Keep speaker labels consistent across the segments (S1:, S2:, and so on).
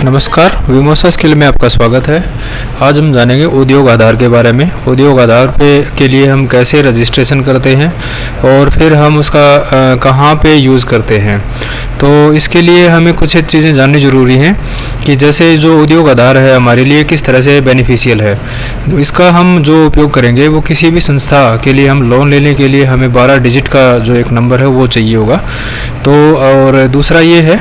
S1: नमस्कार, विमोसा स्किल में आपका स्वागत है। आज हम जानेंगे उद्योग आधार के बारे में। उद्योग आधार के लिए हम कैसे रजिस्ट्रेशन करते हैं और फिर हम उसका कहाँ पे यूज़ करते हैं। तो इसके लिए हमें कुछ चीज़ें जाननी ज़रूरी हैं कि जैसे जो उद्योग आधार है हमारे लिए किस तरह से बेनिफिशियल है। तो इसका हम जो उपयोग करेंगे वो किसी भी संस्था के लिए हम लोन लेने के लिए हमें 12 डिजिट का जो एक नंबर है वो चाहिए होगा। तो और दूसरा ये है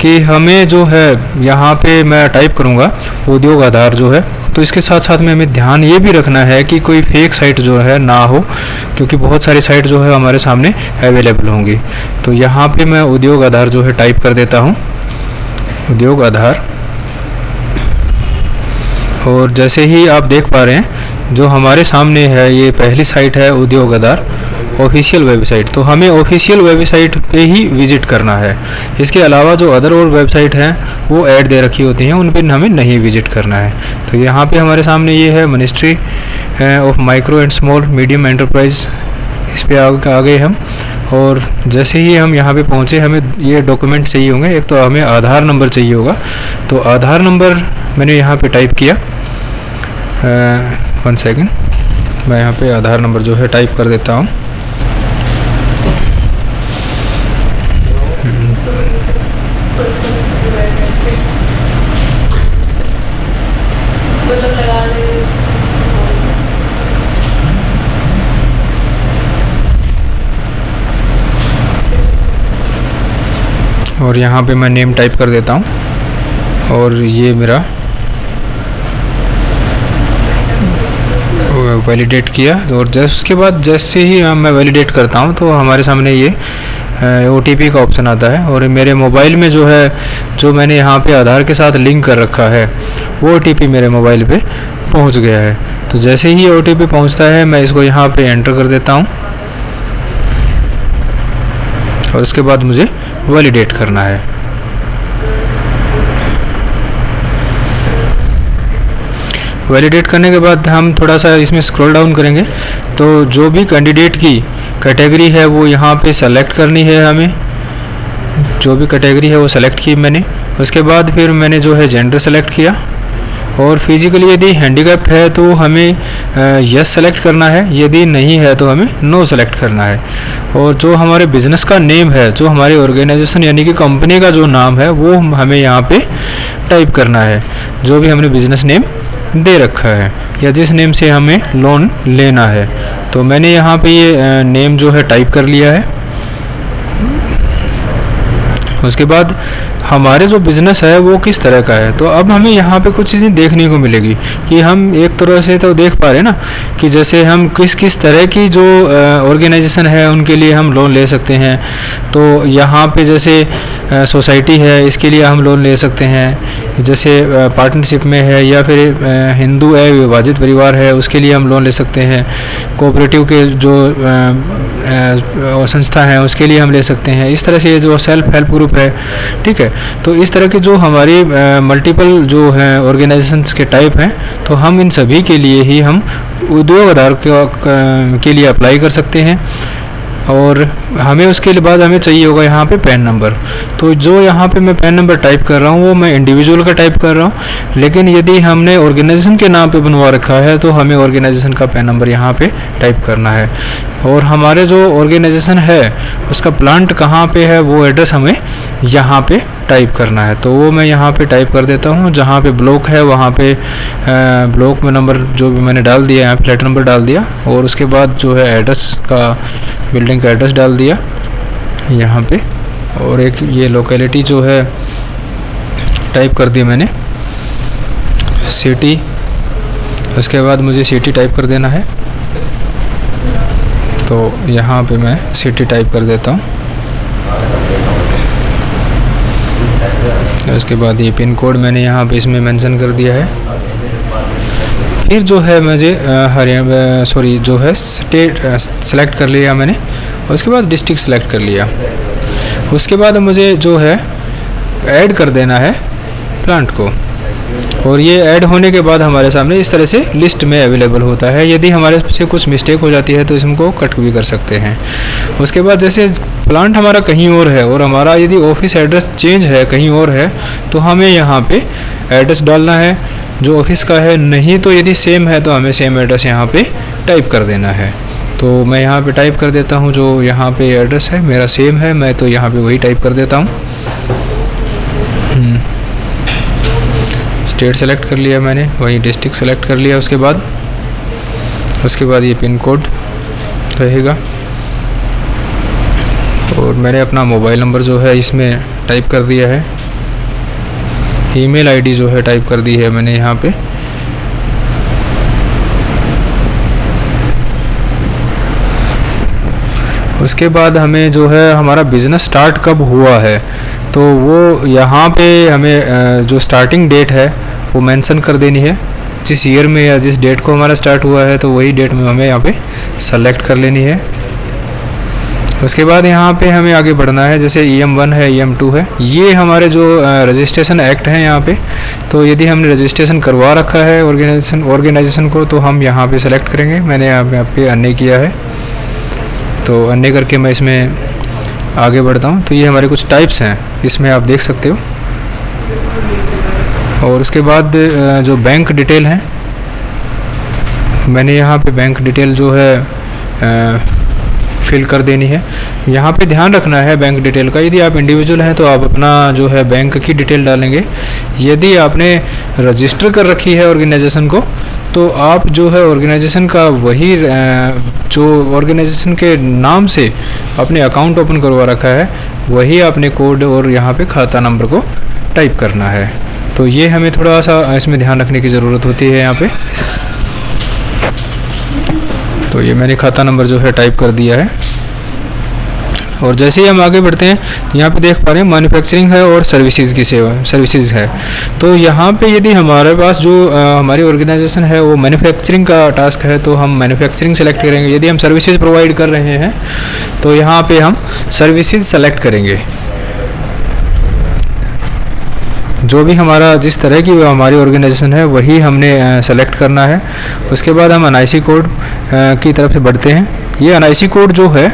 S1: कि हमें जो है यहाँ पे मैं टाइप करूँगा उद्योग आधार जो है, तो इसके साथ साथ में हमें ध्यान ये भी रखना है कि कोई फेक साइट जो है ना हो, क्योंकि बहुत सारी साइट जो है हमारे सामने अवेलेबल होंगी। तो यहाँ पे मैं उद्योग आधार जो है टाइप कर देता हूँ, उद्योग आधार। और जैसे ही आप देख पा रहे हैं जो हमारे सामने है ये पहली साइट है उद्योग आधार ऑफिशियल वेबसाइट। तो हमें ऑफिशियल वेबसाइट पे ही विजिट करना है। इसके अलावा जो अदर और वेबसाइट हैं वो ऐड दे रखी होती हैं, उन पर हमें नहीं विजिट करना है। तो यहाँ पे हमारे सामने ये है ministry of micro and small medium enterprise, इस पे आ गए हम। और जैसे ही हम यहाँ पे पहुँचे हमें ये डॉक्यूमेंट चाहिए होंगे। एक तो हमें आधार नंबर चाहिए होगा, तो आधार नंबर मैंने यहाँ पे टाइप किया। 1 सेकेंड, मैं यहाँ पे आधार नंबर जो है टाइप कर देता हूँ। और यहाँ पे मैं नेम टाइप कर देता हूँ और ये मेरा वैलिडेट किया। और उसके बाद जैसे ही मैं वैलिडेट करता हूँ तो हमारे सामने ये OTP का ऑप्शन आता है। और मेरे मोबाइल में जो है जो मैंने यहाँ पे आधार के साथ लिंक कर रखा है वो OTP मेरे मोबाइल पे पहुँच गया है। तो जैसे ही OTP पहुँचता है मैं इसको यहाँ पे एंटर कर देता हूँ और उसके बाद मुझे वैलिडेट करना है। वैलिडेट करने के बाद हम थोड़ा सा इसमें स्क्रॉल डाउन करेंगे तो जो भी कैंडिडेट की कैटेगरी है वो यहाँ पे सेलेक्ट करनी है। हमें जो भी कैटेगरी है वो सेलेक्ट की मैंने। उसके बाद फिर मैंने जो है जेंडर सेलेक्ट किया। और फिजिकली यदि हैंडीकैप्ड है तो हमें यस सेलेक्ट करना है, यदि नहीं है तो हमें नो सेलेक्ट करना है। और जो हमारे बिज़नेस का नेम है, जो हमारी ऑर्गेनाइजेशन यानी कि कंपनी का जो नाम है वो हमें यहाँ पे टाइप करना है, जो भी हमने बिज़नेस नेम दे रखा है या जिस नेम से हमें लोन लेना है। तो मैंने यहाँ पे ये नेम जो है टाइप कर लिया है। उसके बाद हमारे जो बिज़नेस है वो किस तरह का है, तो अब हमें यहाँ पे कुछ चीज़ें देखने को मिलेगी कि हम एक तरह से तो देख पा रहे हैं ना कि जैसे हम किस किस तरह की जो ऑर्गेनाइजेशन है उनके लिए हम लोन ले सकते हैं। तो यहाँ पे जैसे सोसाइटी है इसके लिए हम लोन ले सकते हैं, जैसे पार्टनरशिप में है या फिर हिंदू विभाजित परिवार है उसके लिए हम लोन ले सकते हैं। कोऑपरेटिव के जो संस्था है उसके लिए हम ले सकते हैं। इस तरह से जो सेल्फ हेल्प ग्रुप है, ठीक है। तो इस तरह के जो हमारी मल्टीपल जो हैं ऑर्गेनाइजेशंस के टाइप हैं, तो हम इन सभी के लिए ही हम उद्योग आधार के लिए अप्लाई कर सकते हैं। और हमें उसके बाद हमें चाहिए होगा यहाँ पे पैन नंबर। तो जो यहाँ पे मैं पैन नंबर टाइप कर रहा हूँ वो मैं इंडिविजुअल का टाइप कर रहा हूँ, लेकिन यदि हमने ऑर्गेनाइजेशन के नाम पे बनवा रखा है तो हमें ऑर्गेनाइजेशन का पैन नंबर यहाँ पे टाइप करना है। और हमारे जो ऑर्गेनाइजेशन है उसका प्लांट कहाँ पे है वो एड्रेस हमें यहाँ पे टाइप करना है। तो वो मैं यहाँ पे टाइप कर देता हूँ। जहाँ पे ब्लॉक है वहाँ पे ब्लॉक में नंबर जो भी मैंने डाल दिया, यहाँ फ्लैट नंबर डाल दिया। और उसके बाद जो है एड्रेस का, बिल्डिंग का एड्रेस डाल दिया यहाँ पे। और एक ये लोकेलिटी जो है टाइप कर दी मैंने, सिटी। उसके बाद मुझे सिटी टाइप कर देना है, तो यहाँ पे मैं सिटी टाइप कर देता हूँ। उसके बाद ये पिन कोड मैंने यहाँ पे इसमें मेंशन कर दिया है। फिर जो है मुझे हरियाणा जो है स्टेट सेलेक्ट कर लिया मैंने। उसके बाद डिस्ट्रिक्ट सेलेक्ट कर लिया। उसके बाद मुझे जो है ऐड कर देना है प्लांट को। और ये ऐड होने के बाद हमारे सामने इस तरह से लिस्ट में अवेलेबल होता है। यदि हमारे से कुछ मिस्टेक हो जाती है तो इसको कट भी कर सकते हैं। उसके बाद जैसे प्लांट हमारा कहीं और है और हमारा यदि ऑफिस एड्रेस चेंज है, कहीं और है, तो हमें यहाँ पे एड्रेस डालना है जो ऑफिस का है, नहीं तो यदि सेम है तो हमें सेम एड्रेस यहाँ पे टाइप कर देना है। तो मैं यहाँ पे टाइप कर देता हूँ जो यहाँ पे एड्रेस है मेरा सेम है, मैं तो यहाँ पे वही टाइप कर देता हूँ। स्टेट सेलेक्ट कर लिया मैंने, वही डिस्ट्रिक्ट सेलेक्ट कर लिया। उसके बाद ये पिन कोड रहेगा और मैंने अपना मोबाइल नंबर जो है इसमें टाइप कर दिया है। ईमेल आईडी जो है टाइप कर दी है मैंने यहाँ पे। उसके बाद हमें जो है हमारा बिज़नेस स्टार्ट कब हुआ है तो वो यहाँ पे हमें जो स्टार्टिंग डेट है वो मेंशन कर देनी है। जिस ईयर में या जिस डेट को हमारा स्टार्ट हुआ है तो वही डेट में हमें यहाँ पे सेलेक्ट कर लेनी है। उसके बाद यहाँ पे हमें आगे बढ़ना है, जैसे EM1 है, EM2 है, ये हमारे जो रजिस्ट्रेशन एक्ट हैं यहाँ पे। तो यदि हमने रजिस्ट्रेशन करवा रखा है ऑर्गेनाइजेशन को तो हम यहाँ पे सेलेक्ट करेंगे। मैंने यहाँ पे अन्य किया है तो अन्य करके मैं इसमें आगे बढ़ता हूँ। तो ये हमारे कुछ टाइप्स हैं, इसमें आप देख सकते हो। और उसके बाद जो बैंक डिटेल हैं, मैंने यहाँ पे बैंक डिटेल जो है फिल कर देनी है। यहाँ पे ध्यान रखना है बैंक डिटेल का, यदि आप इंडिविजुअल हैं तो आप अपना जो है बैंक की डिटेल डालेंगे। यदि आपने रजिस्टर कर रखी है ऑर्गेनाइजेशन को तो आप जो है ऑर्गेनाइजेशन का वही जो ऑर्गेनाइजेशन के नाम से अपने अकाउंट ओपन करवा रखा है वही आपने कोड और यहाँ पे खाता नंबर को टाइप करना है। तो ये हमें थोड़ा सा इसमें ध्यान रखने की ज़रूरत होती है यहाँ पे। तो ये मैंने खाता नंबर जो है टाइप कर दिया है। और जैसे ही हम आगे बढ़ते हैं तो यहाँ पे देख पा रहे हैं मैन्युफैक्चरिंग है और सर्विसेज है। तो यहाँ पे यदि हमारे पास जो हमारी ऑर्गेनाइजेशन है वो मैन्युफैक्चरिंग का टास्क है तो हम मैन्युफैक्चरिंग सेलेक्ट करेंगे। यदि हम सर्विसेज प्रोवाइड कर रहे हैं तो यहाँ पे हम सर्विसेज सेलेक्ट करेंगे। जो भी हमारा जिस तरह की हमारी ऑर्गेनाइजेशन है वही हमने सेलेक्ट करना है। उसके बाद हम NIC कोड की तरफ से बढ़ते हैं। ये NIC कोड जो है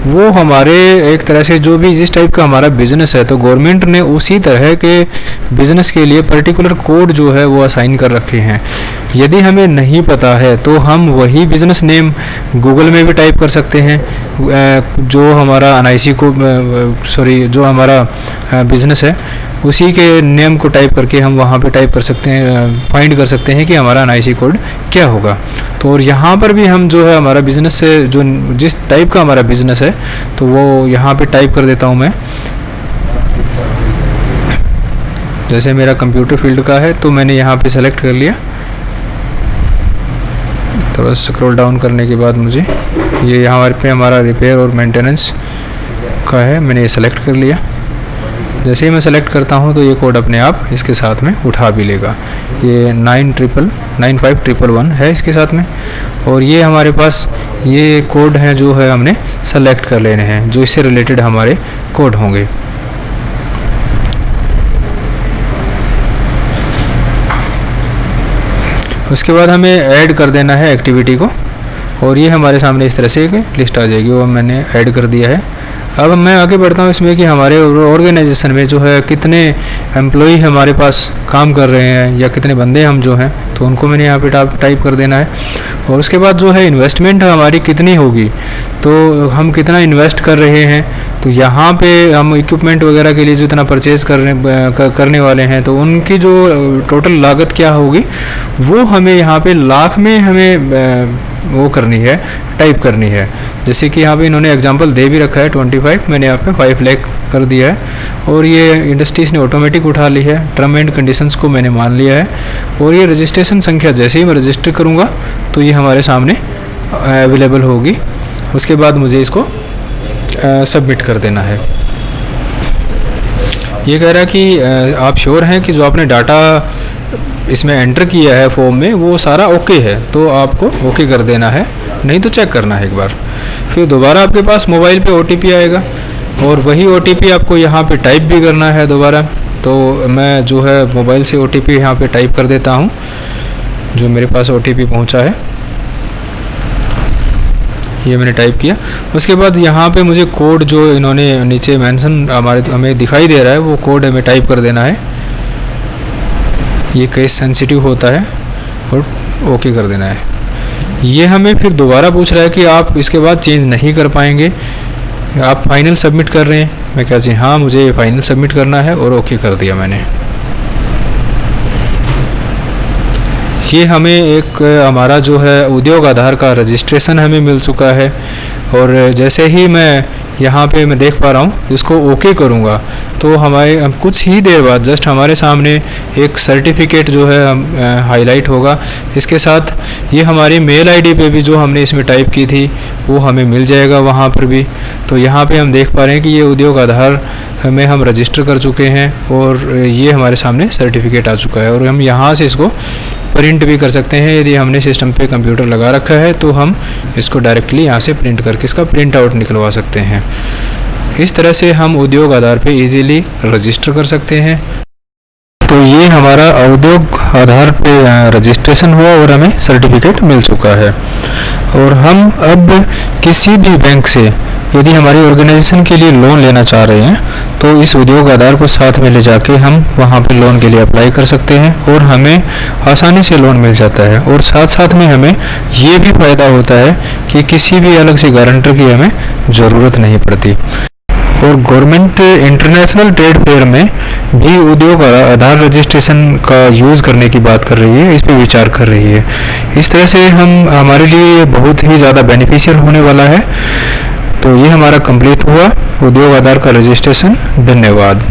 S1: वो हमारे एक तरह से जो भी जिस टाइप का हमारा बिज़नेस है तो गवर्नमेंट ने उसी तरह के बिज़नेस के लिए पर्टिकुलर कोड जो है वो असाइन कर रखे हैं। यदि हमें नहीं पता है तो हम वही बिज़नेस नेम गूगल में भी टाइप कर सकते हैं। जो हमारा NIC को जो हमारा बिज़नेस है उसी के नेम को टाइप करके हम वहाँ पे टाइप कर सकते हैं, फाइंड कर सकते हैं कि हमारा NIC कोड क्या होगा। तो और यहाँ पर भी हम जो है हमारा बिज़नेस से जो जिस टाइप का हमारा बिज़नेस है तो वो यहाँ पे टाइप कर देता हूँ मैं। जैसे मेरा कंप्यूटर फील्ड का है तो मैंने यहाँ पे सेलेक्ट कर लिया। थोड़ा स्क्रॉल डाउन करने के बाद मुझे ये यहाँ पे हमारा रिपेयर और मेंटेनेंस का है, मैंने ये सेलेक्ट कर लिया। जैसे ही मैं सेलेक्ट करता हूँ तो ये कोड अपने आप इसके साथ में उठा भी लेगा। ये 9511 है इसके साथ में। और ये हमारे पास ये कोड हैं जो है हमने सेलेक्ट कर लेने हैं, जो इससे रिलेटेड हमारे कोड होंगे। उसके बाद हमें ऐड कर देना है एक्टिविटी को और ये हमारे सामने इस तरह से एक लिस्ट आ जाएगी, वो मैंने ऐड कर दिया है। अब मैं आगे बढ़ता हूँ इसमें कि हमारे ऑर्गेनाइजेशन में जो है कितने एम्प्लॉई हमारे पास काम कर रहे हैं या कितने बंदे हम जो हैं तो उनको मैंने यहाँ पे टाइप कर देना है। और उसके बाद जो है इन्वेस्टमेंट हमारी कितनी होगी तो हम कितना इन्वेस्ट कर रहे हैं तो यहाँ पे हम इक्विपमेंट वगैरह के लिए जो इतना परचेज़ करने वाले हैं तो उनकी जो टोटल लागत क्या होगी वो हमें यहाँ पे लाख में हमें वो करनी है, टाइप करनी है। जैसे कि यहाँ पे इन्होंने एग्जांपल दे भी रखा है 25, मैंने यहाँ पे 5 लाख कर दिया है। और ये इंडस्ट्रीज़ ने ऑटोमेटिक उठा ली है, टर्म एंड कंडीशंस को मैंने मान लिया है। और ये रजिस्ट्रेशन संख्या जैसे ही मैं रजिस्टर करूँगा तो ये हमारे सामने अवेलेबल होगी। उसके बाद मुझे इसको सबमिट कर देना है। ये कह रहा है कि आप श्योर हैं कि जो आपने डाटा इसमें एंटर किया है फॉर्म में वो सारा ओके है, तो आपको ओके कर देना है, नहीं तो चेक करना है एक बार। फिर दोबारा आपके पास मोबाइल पे OTP आएगा और वही OTP आपको यहाँ पे टाइप भी करना है दोबारा। तो मैं जो है मोबाइल से OTP यहाँ पे टाइप कर देता हूँ, जो मेरे पास OTP पहुँचा है ये मैंने टाइप किया। उसके बाद यहाँ पे मुझे कोड जो इन्होंने नीचे मेंशन हमें दिखाई दे रहा है वो कोड हमें टाइप कर देना है। ये केस सेंसिटिव होता है और ओके कर देना है। ये हमें फिर दोबारा पूछ रहा है कि आप इसके बाद चेंज नहीं कर पाएंगे, आप फाइनल सबमिट कर रहे हैं। मैं कहा जी हाँ, मुझे फाइनल सबमिट करना है, और ओके कर दिया मैंने। ये हमें एक हमारा जो है उद्योग आधार का रजिस्ट्रेशन हमें मिल चुका है, और जैसे ही मैं यहाँ पे मैं देख पा रहा हूँ इसको ओके करूँगा तो हमारे कुछ ही देर बाद जस्ट हमारे सामने एक सर्टिफिकेट जो है हाईलाइट होगा। इसके साथ ये हमारी मेल आईडी पे भी जो हमने इसमें टाइप की थी वो हमें मिल जाएगा वहाँ पर भी। तो यहाँ पे हम देख पा रहे हैं कि ये उद्योग आधार में हम रजिस्टर कर चुके हैं, और ये हमारे सामने सर्टिफिकेट आ चुका है, और हम यहाँ से इसको प्रिंट भी कर सकते हैं। यदि हमने सिस्टम पे कंप्यूटर लगा रखा है तो हम इसको डायरेक्टली यहाँ से प्रिंट करके इसका प्रिंट आउट निकलवा सकते हैं। इस तरह से हम उद्योग आधार पे इजीली रजिस्टर कर सकते हैं। तो ये हमारा उद्योग आधार पे रजिस्ट्रेशन हुआ और हमें सर्टिफिकेट मिल चुका है। और हम अब किसी भी बैंक से यदि हमारी ऑर्गेनाइजेशन के लिए लोन लेना चाह रहे हैं तो इस उद्योग आधार को साथ में ले जाके हम वहाँ पे लोन के लिए अप्लाई कर सकते हैं, और हमें आसानी से लोन मिल जाता है। और साथ साथ में हमें ये भी फ़ायदा होता है कि किसी भी अलग से गारंटर की हमें ज़रूरत नहीं पड़ती। और गवर्नमेंट इंटरनेशनल ट्रेड फेयर में भी उद्योग आधार रजिस्ट्रेशन का यूज़ करने की बात कर रही है, इस पर विचार कर रही है। इस तरह से हमारे लिए बहुत ही ज़्यादा बेनिफिशियल होने वाला है। तो ये हमारा कंप्लीट हुआ उद्योग आधार का रजिस्ट्रेशन। धन्यवाद।